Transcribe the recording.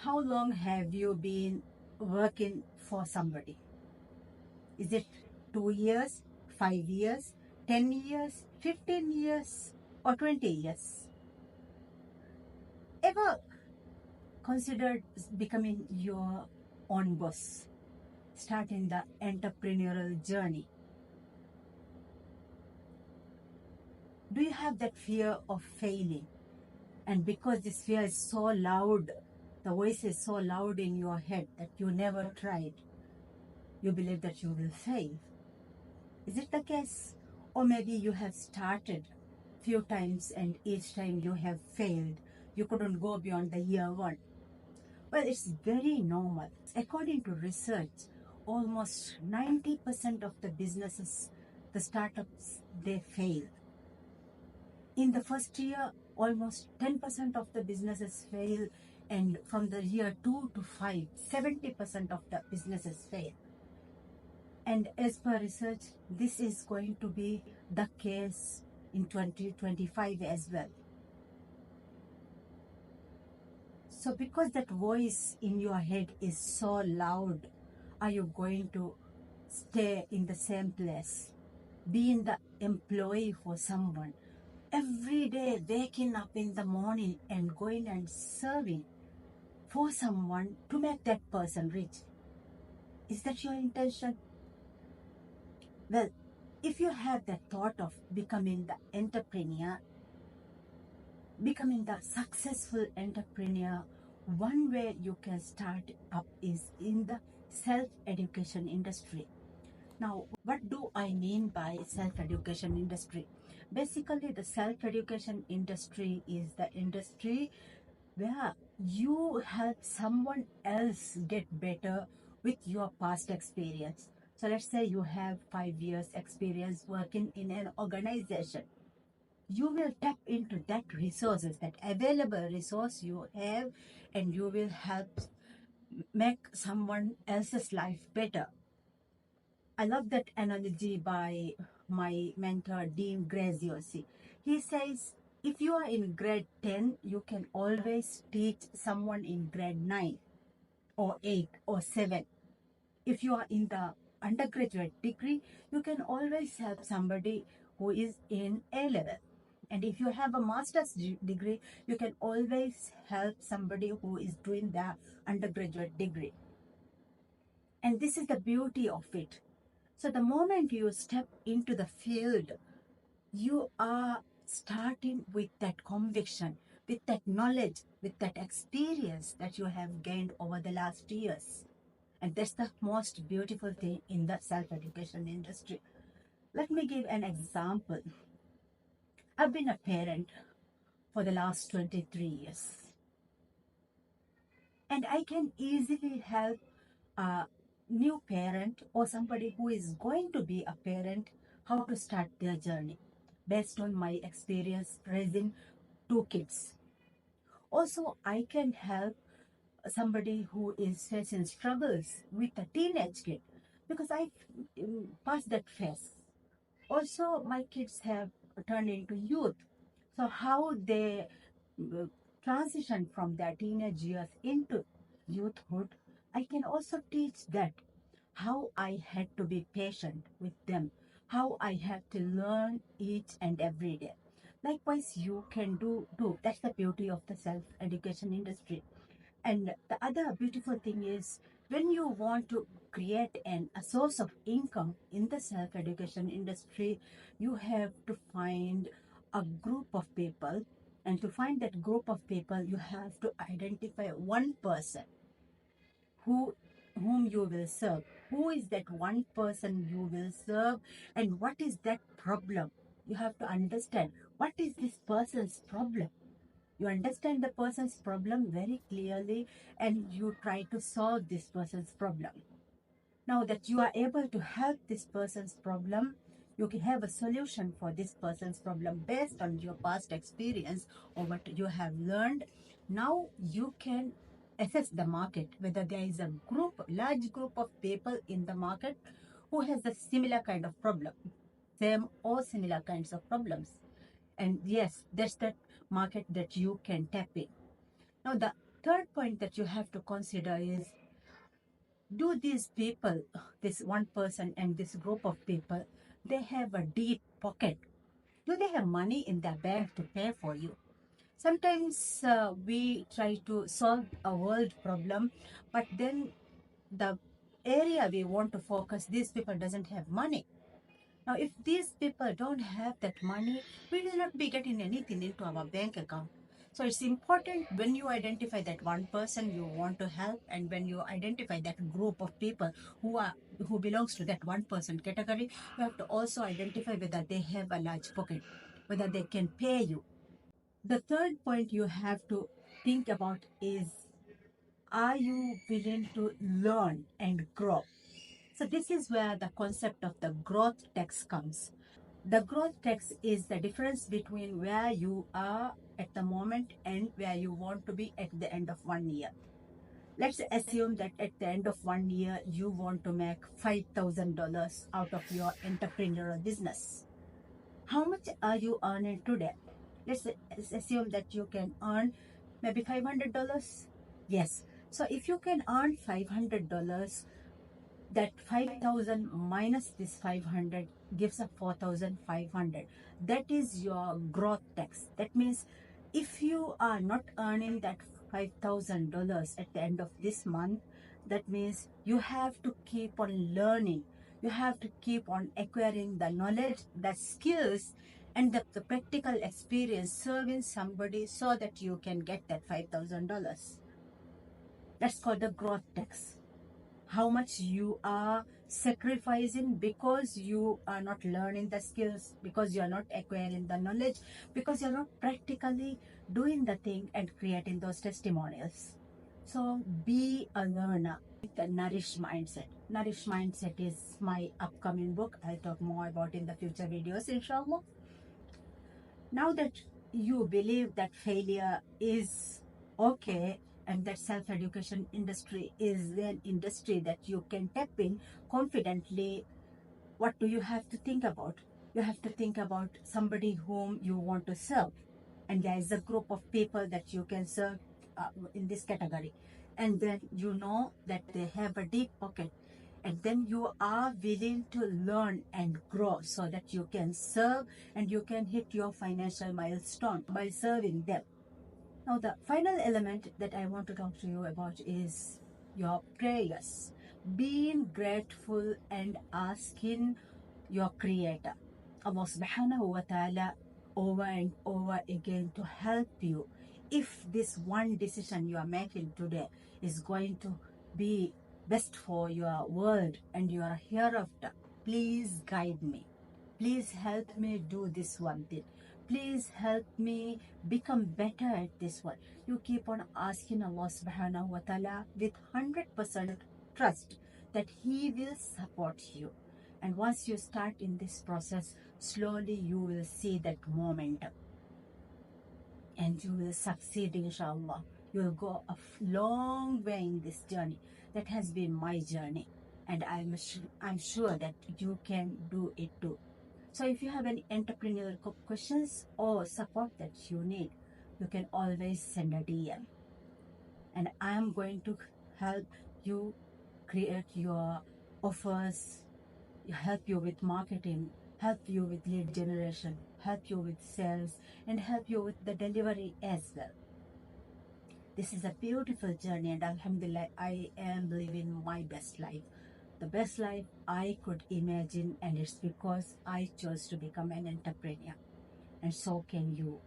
How long have you been working for somebody? Is it 2 years, 5 years, 10 years, 15 years, or 20 years? Ever considered becoming your own boss, starting the entrepreneurial journey? Do you have that fear of failing? And because this fear is so loud, the voice is so loud in your head that you never tried, you believe that you will fail. Is it the case? Or maybe you have started few times and each time you have failed. You couldn't go beyond the year one. Well, it's very normal. According to research, almost 90% of the businesses, the startups, they fail. In the first year, almost 10% of the businesses fail, and from the year 2 to 5, 70% of the businesses fail. And as per research, this is going to be the case in 2025 as well. So because that voice in your head is so loud, are you going to stay in the same place, being the employee for someone, every day waking up in the morning and going and serving for someone to make that person rich? Is that your intention? Well, if you have the thought of becoming the entrepreneur, becoming the successful entrepreneur, one way you can start up is in the self-education industry. Now, what do I mean by self-education industry? Basically, the self-education industry is the industry where you help someone else get better with your past experience. So let's say you have 5 years experience working in an organization. You will tap into that resources, that available resource you have, and you will help make someone else's life better. I love that analogy by my mentor, Dean Graziosi. He says, if you are in grade 10, you can always teach someone in grade 9 or 8 or 7. If you are in the undergraduate degree, you can always help somebody who is in A level. And if you have a master's degree, you can always help somebody who is doing the undergraduate degree. And this is the beauty of it. So the moment you step into the field, you are starting with that conviction, with that knowledge, with that experience that you have gained over the last years. And that's the most beautiful thing in the self-education industry. Let me give an example. I've been a parent for the last 23 years. And I can easily help a new parent or somebody who is going to be a parent how to start their journey based on my experience raising 2 kids. Also, I can help somebody who is facing struggles with a teenage kid because I passed that phase. Also, my kids have turned into youth. So how they transition from their teenage years into youthhood, I can also teach that how I had to be patient with them, how I have to learn each and every day. Likewise, you can do. That's the beauty of the self-education industry. And the other beautiful thing is when you want to create a source of income in the self-education industry, you have to find a group of people. And to find that group of people, you have to identify one person whom you will serve. Who is that one person you will serve, and what is that problem? You have to understand what is this person's problem. You understand the person's problem very clearly and you try to solve this person's problem. Now that you are able to help this person's problem, you can have a solution for this person's problem based on your past experience or what you have learned. Now you can assess the market, whether there is a large group of people in the market who has a similar kind of problem, same or similar kinds of problems. And yes, that's that market that you can tap in. Now, the third point that you have to consider is, do these people, this one person and this group of people, they have a deep pocket? Do they have money in their bank to pay for you? Sometimes we try to solve a world problem, but then the area we want to focus, these people doesn't have money. Now, if these people don't have that money, we will not be getting anything into our bank account. So it's important when you identify that one person you want to help, and when you identify that group of people who belongs to that one person category, you have to also identify whether they have a large pocket, whether they can pay you. The third point you have to think about is, are you willing to learn and grow? So this is where the concept of the growth tax comes. The growth tax is the difference between where you are at the moment and where you want to be at the end of 1 year. Let's assume that at the end of 1 year, you want to make $5,000 out of your entrepreneurial business. How much are you earning today? Let's assume that you can earn maybe $500. Yes. So if you can earn $500, that 5,000 minus this 500 gives a 4,500. That is your growth tax. That means if you are not earning that $5,000 at the end of this month, that means you have to keep on learning. You have to keep on acquiring the knowledge, the skills, and the practical experience serving somebody so that you can get that $5,000. That's called the growth tax. How much you are sacrificing because you are not learning the skills, because you are not acquiring the knowledge, because you're not practically doing the thing and creating those testimonials. So be a learner. The Nourish Mindset. Nourish Mindset is my upcoming book. I'll talk more about in the future videos, inshallah. Now that you believe that failure is okay and that self-education industry is an industry that you can tap in confidently, what do you have to think about? You have to think about somebody whom you want to serve, and there is a group of people that you can serve in this category, and then you know that they have a deep pocket, and then you are willing to learn and grow so that you can serve and you can hit your financial milestone by serving them. Now, the final element that I want to talk to you about is your prayers. Being grateful and asking your Creator, Allah subhanahu wa ta'ala, over and over again to help you. If this one decision you are making today is going to be best for your world and your hereafter, please guide me. Please help me do this one thing. Please help me become better at this one. You keep on asking Allah subhanahu wa ta'ala with 100% trust that He will support you. And once you start in this process, slowly you will see that momentum. And you will succeed, inshallah. You will go a long way in this journey. That has been my journey. And I'm sure that you can do it too. So if you have any entrepreneurial questions or support that you need, you can always send a DM. And I'm going to help you create your offers, help you with marketing, help you with lead generation, help you with sales, and help you with the delivery as well. This is a beautiful journey, and alhamdulillah, I am living my best life. The best life I could imagine, and it's because I chose to become an entrepreneur. And so can you.